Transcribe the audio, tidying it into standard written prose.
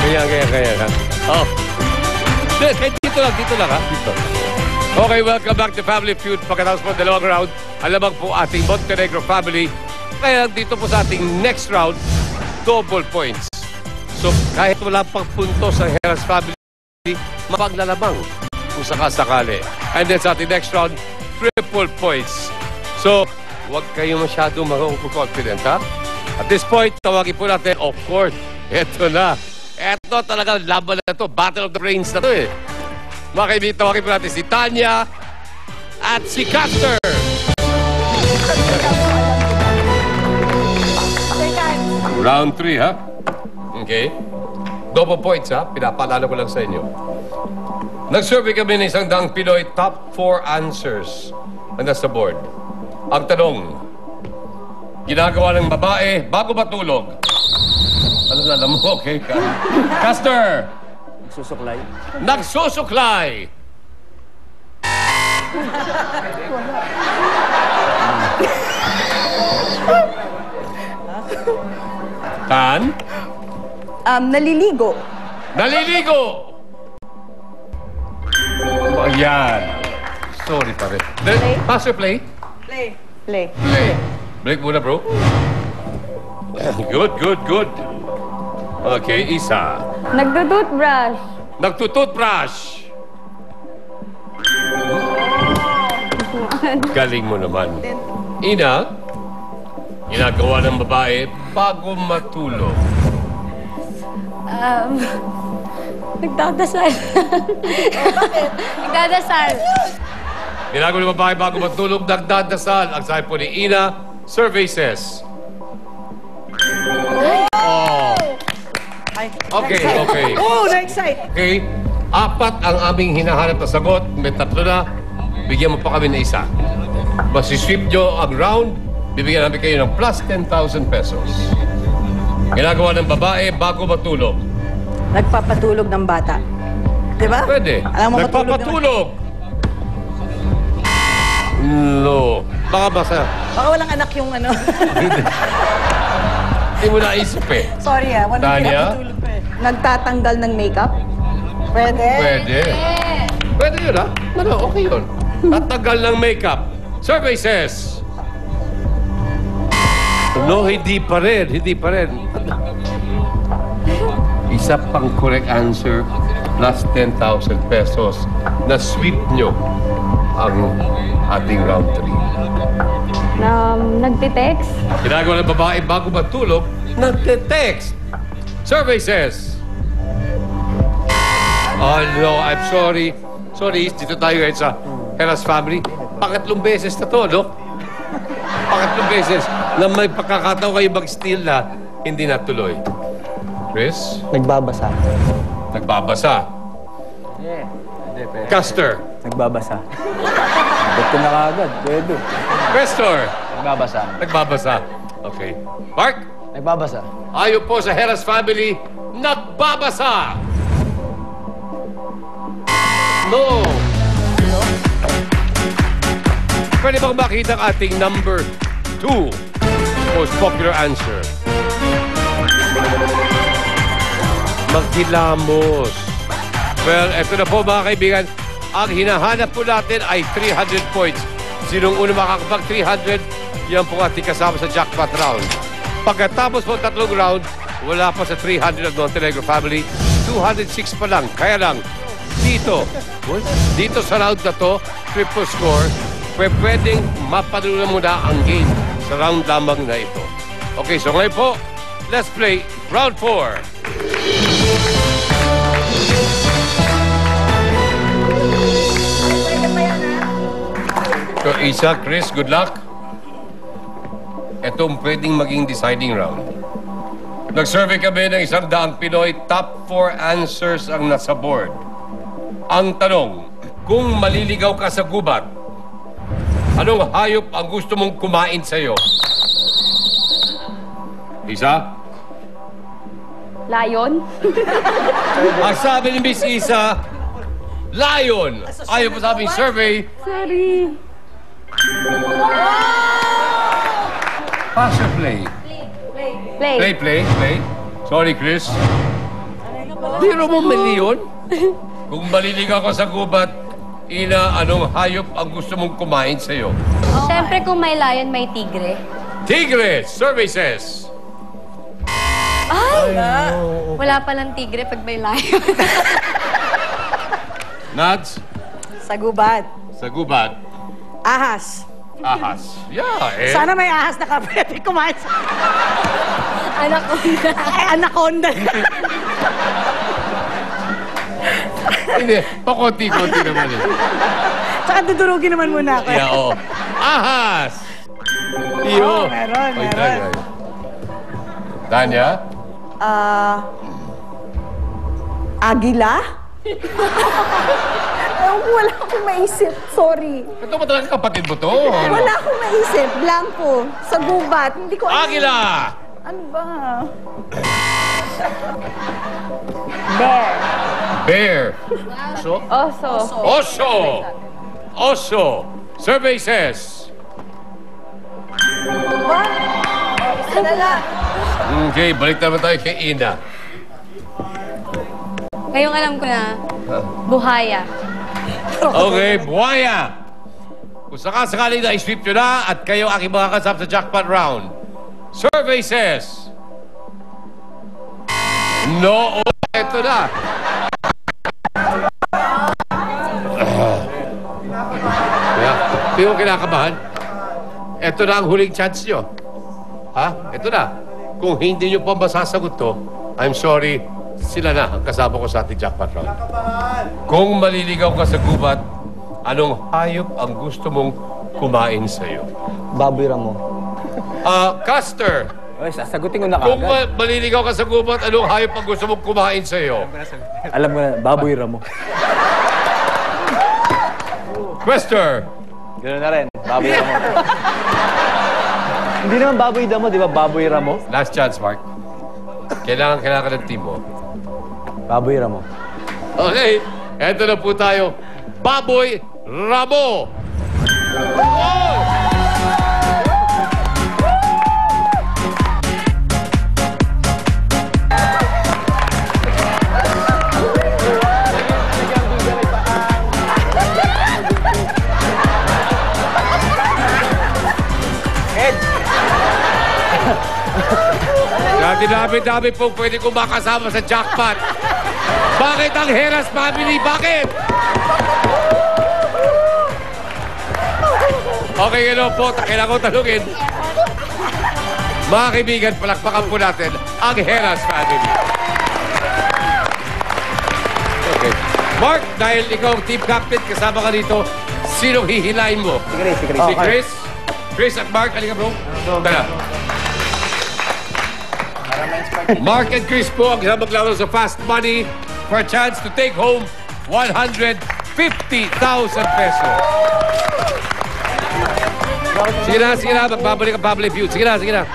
Ganyan. Oh. Dito lang ha. Dito. Okay, welcome back to Family Feud. Pagkatapos po dalawang round, alamang po ating Montenegro family. Kaya dito po sa ating next round, double points. So, kahit wala pang puntos ang Heras family, mapaglalamang kung sakasakali. And then sa ating next round, triple points. So, huwag kayong masyadong mag-confident, ha? At this point, tawagin po natin, of course, eto na. Eto talaga, laban na to. Battle of the Brains na to eh. Mga kaibigan, tawagin po natin si Tanya at si Caster. Round 3, ha? Okay. Double points, ha? Pinapaalala ko lang sa inyo. Nag-survey kami ng 100 Pinoy top 4 answers na nasa board. Ang tanong, ginagawa ng babae bago matulog. Ano na alam mo? Okay, Caster! Nagsusuklay. Nagsusuklay! Tan? Naliligo. Naliligo! Ayan. Sorry pa rin. Master play? Play. Play. Break muna, bro. Good. Okay, Isa. Nagdo-toothbrush. Nagtututbrush. Galing mo naman. Ina, ginagawa ng babae bago matulog. Nagdadasal. Nagdadasal. Ginagawa ng babae bago matulog, nagdadasal. Ang sabi po ni Ina, survey says. Oh. Okay. Oh, na-excite. Okay. 4 ang aming hinahanap na sagot. May 3 na. Bigyan mo pa kami ng isa. Masisweep nyo ang round. Bibigyan namin kayo ng plus 10,000 pesos. Ginagawa ng babae bago matulog. Nagpapatulog ng bata. Diba? Pwede. Alam mo, nagpapatulog. No. Baka basa. Baka walang anak yung ano. Hindi mo naisip eh. Sorry walang Tanya? pinapatulog pa eh. Nagtatanggal ng makeup? Pwede. Pwede yun, ha? Okay yun. Tatagal ng makeup. Survey says. No, hindi pa rin. Isa pang correct answer plus 10,000 pesos na sweep nyo ang ating round 3. Nagtitext. Ginagawa ng babae bago matulog, nagte-text. Survey says. Oh no, I'm sorry. Sorry, dito tayo ngayon sa Heras family. Pangatlong beses na to, no? Pangatlong beses na may pagkakataon kayo mag-steal na hindi natuloy. Chris? Nagbabasa. Caster? Nagbabasa. Ba't ko na kaagad? Pwede. Questor? Nagbabasa. Okay. Mark? Nagbabasa. Ayon po sa Heras family, nagbabasa! No! Pwede bang makita ang ating number 2 most popular answer? Magkilamos. Well, eto na po mga kaibigan. Ang hinahanap po natin ay 300 points. Sinong una makakapag 300, yan po ating kasama sa jackpot round. Pagkatapos po 3 round, wala pa sa 300 ng Montenegro family. 206 pa lang. Kaya lang, dito sa round na to, triple score, pwedeng mapanulan mo na ang game sa round lamang na ito. Okay, so ngayon po, let's play round 4. So, Isa, Chris, good luck. Itong pwedeng maging deciding round. Nag-survey kami ng 100 Pinoy, top 4 answers ang nasa board. Ang tanong, kung maliligaw ka sa gubat, anong hayop ang gusto mong kumain sa'yo? Isa? Lion. Ang sabi ni Miss Isa, lion! Ayaw po sa aming survey. Sorry. Pass or play? Play. Play. Sorry, Chris. Biro mo milyon? Kung maliligaw ka sa gubat, Ina, anong hayop ang gusto mong kumain sa'yo? Siyempre kung may lion, may tigre. Tigre, services. Ay! Wala palang tigre pag may lion. Nads, Sa gubat. sa gubat, Ahas. ahas. Yeah, eh. Sana may ahas na pwede kumain sa... Anak ko na. Ay, anaconda. Hindi, pakonti-konti naman eh. Tsaka dudurugin naman muna ako. Yeah, oh. Ahas! Iyo. Oo, meron, Oy, meron. Tanya? Agila? Wala akong maisip. Sorry. Ito ba talaga kapatid mo to? Wala akong maisip. Blanco. Sa gubat. Hindi ko alam. Agila! Ano ba? Bear. Bear. So? Oso. Oso! Oso! Survey says. What? Isa na lang. Okay, balik naman tayo kay Ina. Ngayong alam ko na, buhaya. Okay, buhaya. Kung sakasakaling na-sweep nyo na at kayo aking mga kasama sa jackpot round. Survey says. No. Oh, ito na. Hindi mo kinakabahan. Ito na ang huling chance nyo. Ha? Ito na. Kung hindi nyo pa masasagot to, I'm sorry, sila na ang kasama ko sa ating jackpot round. Kung maliligaw ka sa gubat, anong hayop ang gusto mong kumain sa'yo? Baboy Ramo. Custer, Ay, sasagutin ko na kung kagad. maliligaw ka sa gubat, anong hayop ang gusto mong kumain sa'yo? Alam mo na, Baboy Ramo. Quester, Ganoon na rin, Baboy Ramo. Hindi naman Baboy Damo, di ba? Baboy Ramo? last chance, Mark. Kailangan ka ng team mo. Baboy Ramo. Okay, eto na po tayo. Baboy Ramo! Wow! Dami-dami po pwede kong makasama sa jackpot. Bakit ang Heras family? Bakit? Okay, ano po, kailangan ko tanungin. Mga kaibigan, palakpakan po natin ang Heras family. Okay. Mark, dahil ikaw ang team captain, kasama ka dito, sinong hihilain mo? Si Chris, si Chris. Si Chris? Chris at Mark, halika bro. Tara. Mark and Chris po ang isang maglaro sa Fast Money for a chance to take home 150,000 pesos. Sige na, magbabalik ang Family Feud. Sige na.